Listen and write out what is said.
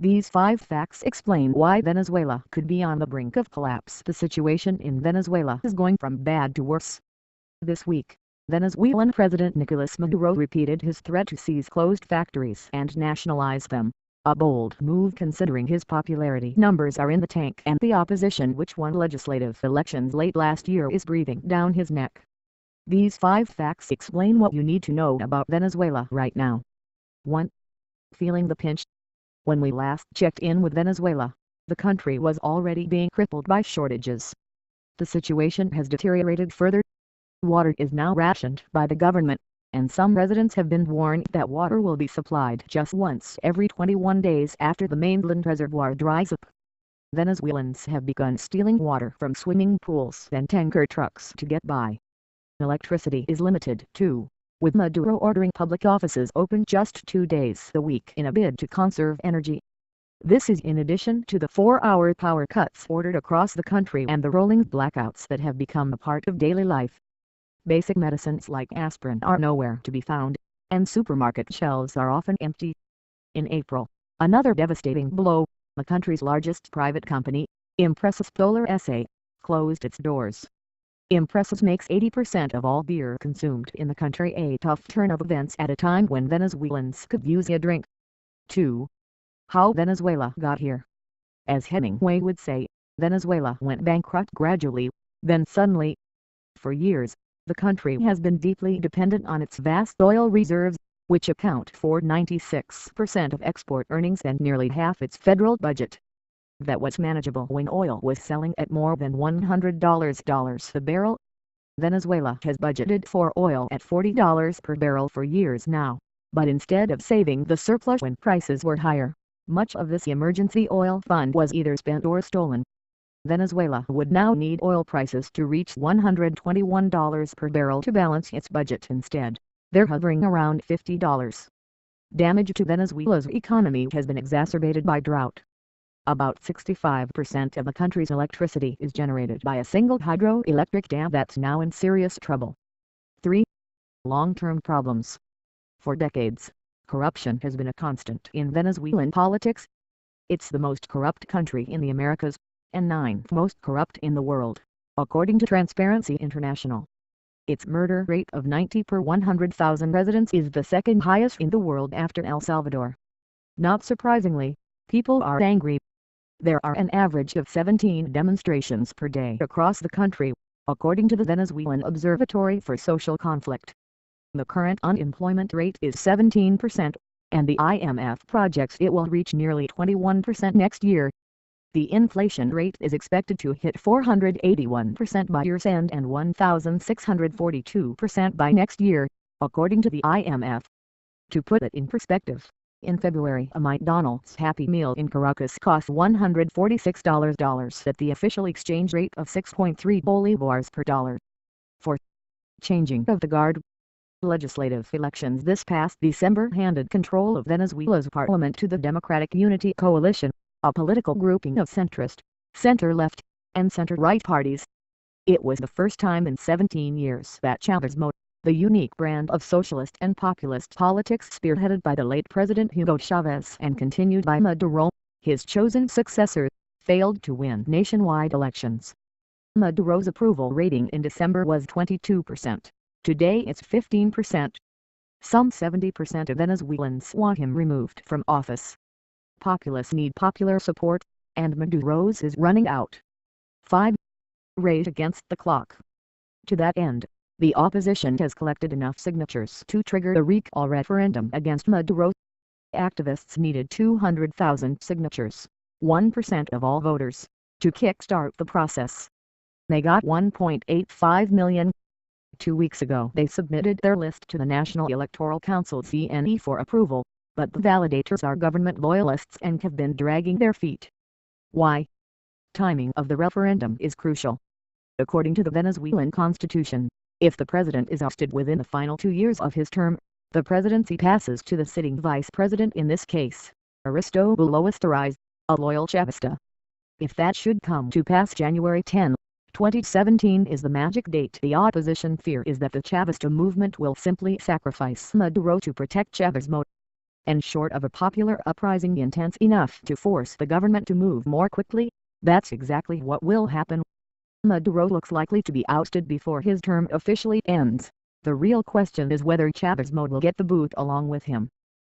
These 5 facts explain why Venezuela could be on the brink of collapse. The situation in Venezuela is going from bad to worse. This week, Venezuelan President Nicolas Maduro repeated his threat to seize closed factories and nationalize them. A bold move considering his popularity numbers are in the tank and the opposition, which won legislative elections late last year, is breathing down his neck. These 5 facts explain what you need to know about Venezuela right now. 1. Feeling the pinch. When we last checked in with Venezuela, the country was already being crippled by shortages. The situation has deteriorated further. Water is now rationed by the government, and some residents have been warned that water will be supplied just once every 21 days after the mainland reservoir dries up. Venezuelans have begun stealing water from swimming pools and tanker trucks to get by. Electricity is limited too, with Maduro ordering public offices open just 2 days a week in a bid to conserve energy. This is in addition to the 4-hour power cuts ordered across the country and the rolling blackouts that have become a part of daily life. Basic medicines like aspirin are nowhere to be found, and supermarket shelves are often empty. In April, another devastating blow: the country's largest private company, Empresas Solar S.A., closed its doors. Empresas makes 80% of all beer consumed in the country, a tough turn of events at a time when Venezuelans could use a drink. 2. How Venezuela got here. As Hemingway would say, Venezuela went bankrupt gradually, then suddenly. For years, the country has been deeply dependent on its vast oil reserves, which account for 96% of export earnings and nearly half its federal budget. That was manageable when oil was selling at more than $100 a barrel. Venezuela has budgeted for oil at $40 per barrel for years now, but instead of saving the surplus when prices were higher, much of this emergency oil fund was either spent or stolen. Venezuela would now need oil prices to reach $121 per barrel to balance its budget. Instead, they're hovering around $50. Damage to Venezuela's economy has been exacerbated by drought. About 65% of the country's electricity is generated by a single hydroelectric dam that's now in serious trouble. 3. Long-term problems. For decades, corruption has been a constant in Venezuelan politics. It's the most corrupt country in the Americas, and 9th most corrupt in the world, according to Transparency International. Its murder rate of 90 per 100,000 residents is the second highest in the world after El Salvador. Not surprisingly, people are angry. There are an average of 17 demonstrations per day across the country, according to the Venezuelan Observatory for Social Conflict. The current unemployment rate is 17%, and the IMF projects it will reach nearly 21% next year. The inflation rate is expected to hit 481% by year's end and 1,642% by next year, according to the IMF. To put it in perspective, in February a McDonald's Happy Meal in Caracas cost $146 at the official exchange rate of 6.3 bolivars per dollar. 4. Changing of the guard. Legislative elections this past December handed control of Venezuela's parliament to the Democratic Unity Coalition, a political grouping of centrist, center-left, and center-right parties. It was the first time in 17 years that Chavismo, the unique brand of socialist and populist politics spearheaded by the late President Hugo Chavez and continued by Maduro, his chosen successor, failed to win nationwide elections. Maduro's approval rating in December was 22%. Today it's 15%. Some 70% of Venezuelans want him removed from office. Populists need popular support, and Maduro's is running out. 5. Rage against the clock. To that end, the opposition has collected enough signatures to trigger a recall referendum against Maduro. Activists needed 200,000 signatures, 1% of all voters, to kickstart the process. They got 1.85 million. 2 weeks ago they submitted their list to the National Electoral Council (CNE) for approval, but the validators are government loyalists and have been dragging their feet. Why? Timing of the referendum is crucial. According to the Venezuelan constitution, if the president is ousted within the final 2 years of his term, the presidency passes to the sitting vice president, in this case, Aristobullo Estariz, a loyal Chavista. If that should come to pass, January 10, 2017 is the magic date. The opposition fear is that the Chavista movement will simply sacrifice Maduro to protect Chavismo. and short of a popular uprising intense enough to force the government to move more quickly, that's exactly what will happen. Maduro looks likely to be ousted before his term officially ends. The real question is whether Chavez's mode will get the boot along with him.